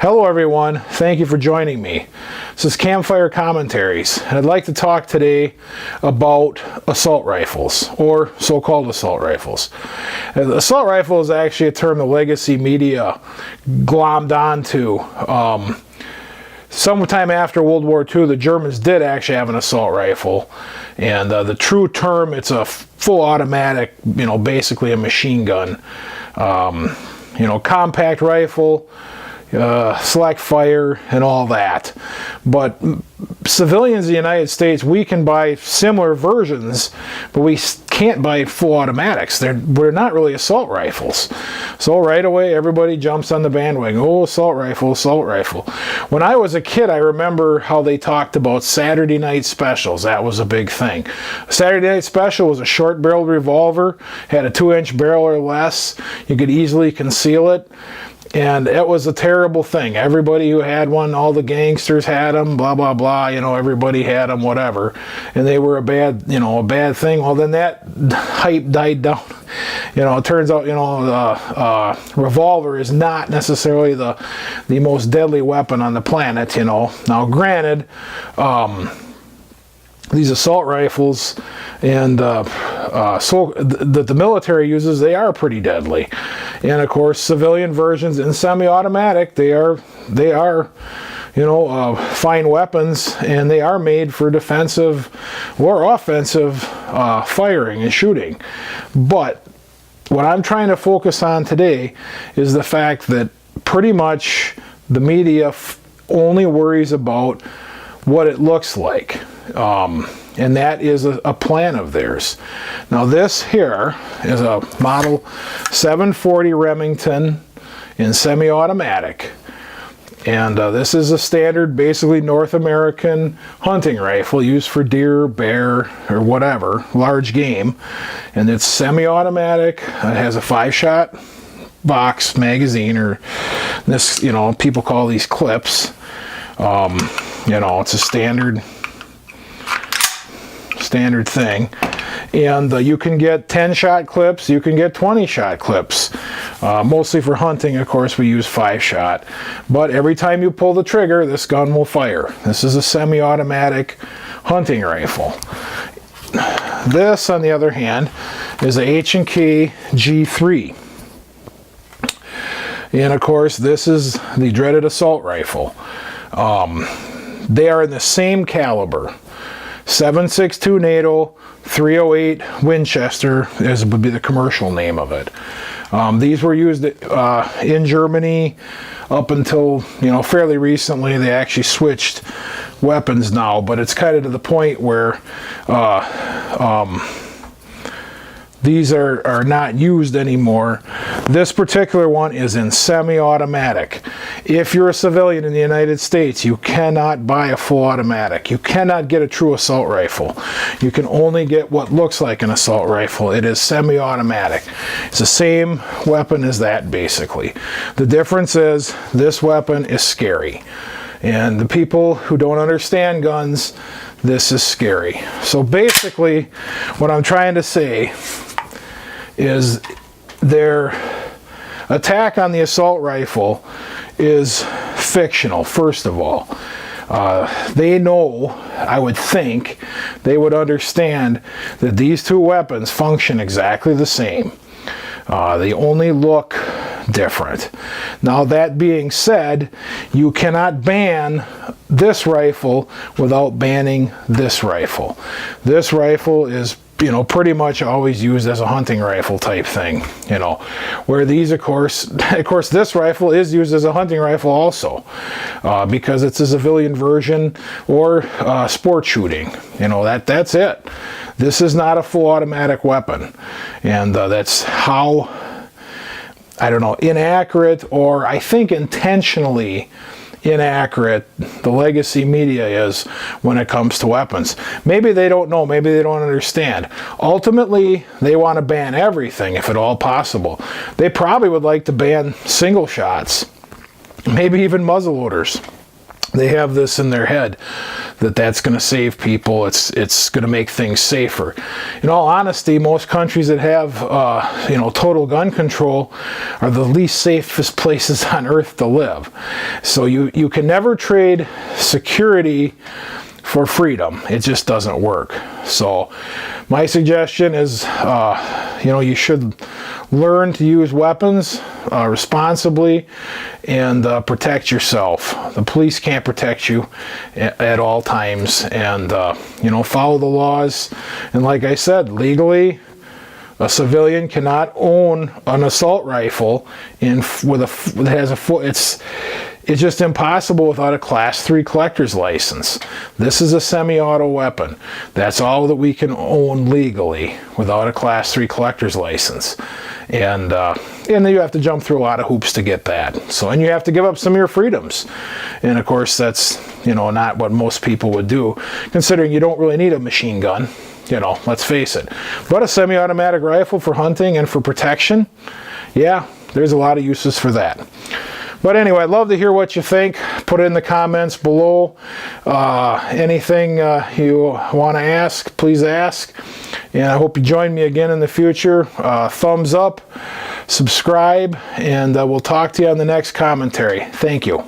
Hello everyone, thank you for joining me. This is Campfire Commentaries, and I'd like to talk today about assault rifles, or so-called assault rifles. The assault rifle is actually a term the legacy media glommed onto. Sometime after World War II, the Germans did actually have an assault rifle, and the true term, it's a full automatic, basically a machine gun, compact rifle, select fire and all that. But civilians in the United States, we can buy similar versions, but we can't buy full automatics. We're not really assault rifles. So right away everybody jumps on the bandwagon. Oh, assault rifle, assault rifle. When I was a kid, I remember how they talked about Saturday night specials. That was a big thing. Saturday night special was a short barreled revolver, had a 2-inch barrel or less. You could easily conceal it. And it was a terrible thing. Everybody who had one, all the gangsters had them, blah, blah, blah, everybody had them, whatever. And they were a bad thing. Well, then that hype died down. It turns out, revolver is not necessarily the most deadly weapon on the planet, Now, granted, these assault rifles and that the military uses, they are pretty deadly. And of course, civilian versions and semi-automatic, they are fine weapons, and they are made for defensive or offensive firing and shooting. But what I'm trying to focus on today is the fact that pretty much the media only worries about what it looks like. And that is a plan of theirs. Now this here is a model 740 Remington in semi-automatic. And this is a standard, basically North American hunting rifle used for deer, bear, or whatever, large game. And it's semi-automatic. It has a 5-shot box magazine, or this, people call these clips. It's a standard thing, and you can get 10-shot clips, you can get 20-shot clips. Mostly for hunting, of course, we use 5-shot, but every time you pull the trigger, this gun will fire. This is a semi-automatic hunting rifle. This, on the other hand, is a H&K G3, and of course, this is the dreaded assault rifle. They are in the same caliber. 7.62 NATO, 308 Winchester would be the commercial name of it. These were used in Germany up until fairly recently. They actually switched weapons now, but it's kind of to the point where these are not used anymore. This particular one is in semi-automatic. If you're a civilian in the United States, you cannot buy a full automatic. You cannot get a true assault rifle. You can only get what looks like an assault rifle. It is semi-automatic. It's the same weapon as that, basically. The difference is this weapon is scary. And the people who don't understand guns, this is scary. So basically, what I'm trying to say is their attack on the assault rifle is fictional, first of all. They know, I would think, they would understand that these two weapons function exactly the same. They only look different. Now, that being said, you cannot ban this rifle without banning this rifle. This rifle is pretty much always used as a hunting rifle type thing, where these, of course, this rifle is used as a hunting rifle also, because it's a civilian version or sport shooting. That's it. This is not a full automatic weapon, and that's how, inaccurate, or I think intentionally inaccurate the legacy media is when it comes to weapons. Maybe they don't know, maybe they don't understand. Ultimately, they want to ban everything if at all possible. They probably would like to ban single shots, maybe even muzzleloaders. They have this in their head that's going to save people. It's going to make things safer. In all honesty, most countries that have total gun control are the least safest places on earth to live. So you can never trade security for freedom. It just doesn't work. So my suggestion is you should learn to use weapons responsibly and protect yourself. The police can't protect you at all times, and follow the laws. And like I said, legally, a civilian cannot own an assault rifle that has a foot. It's just impossible without a Class 3 collector's license. This is a semi-auto weapon. That's all that we can own legally without a Class 3 collector's license. And then you have to jump through a lot of hoops to get that. And you have to give up some of your freedoms. And of course, that's not what most people would do, considering you don't really need a machine gun. Let's face it. But a semi-automatic rifle for hunting and for protection, yeah, there's a lot of uses for that. But anyway, I'd love to hear what you think. Put it in the comments below. Anything you want to ask, please ask. And I hope you join me again in the future. Thumbs up, subscribe, and we'll talk to you on the next commentary. Thank you.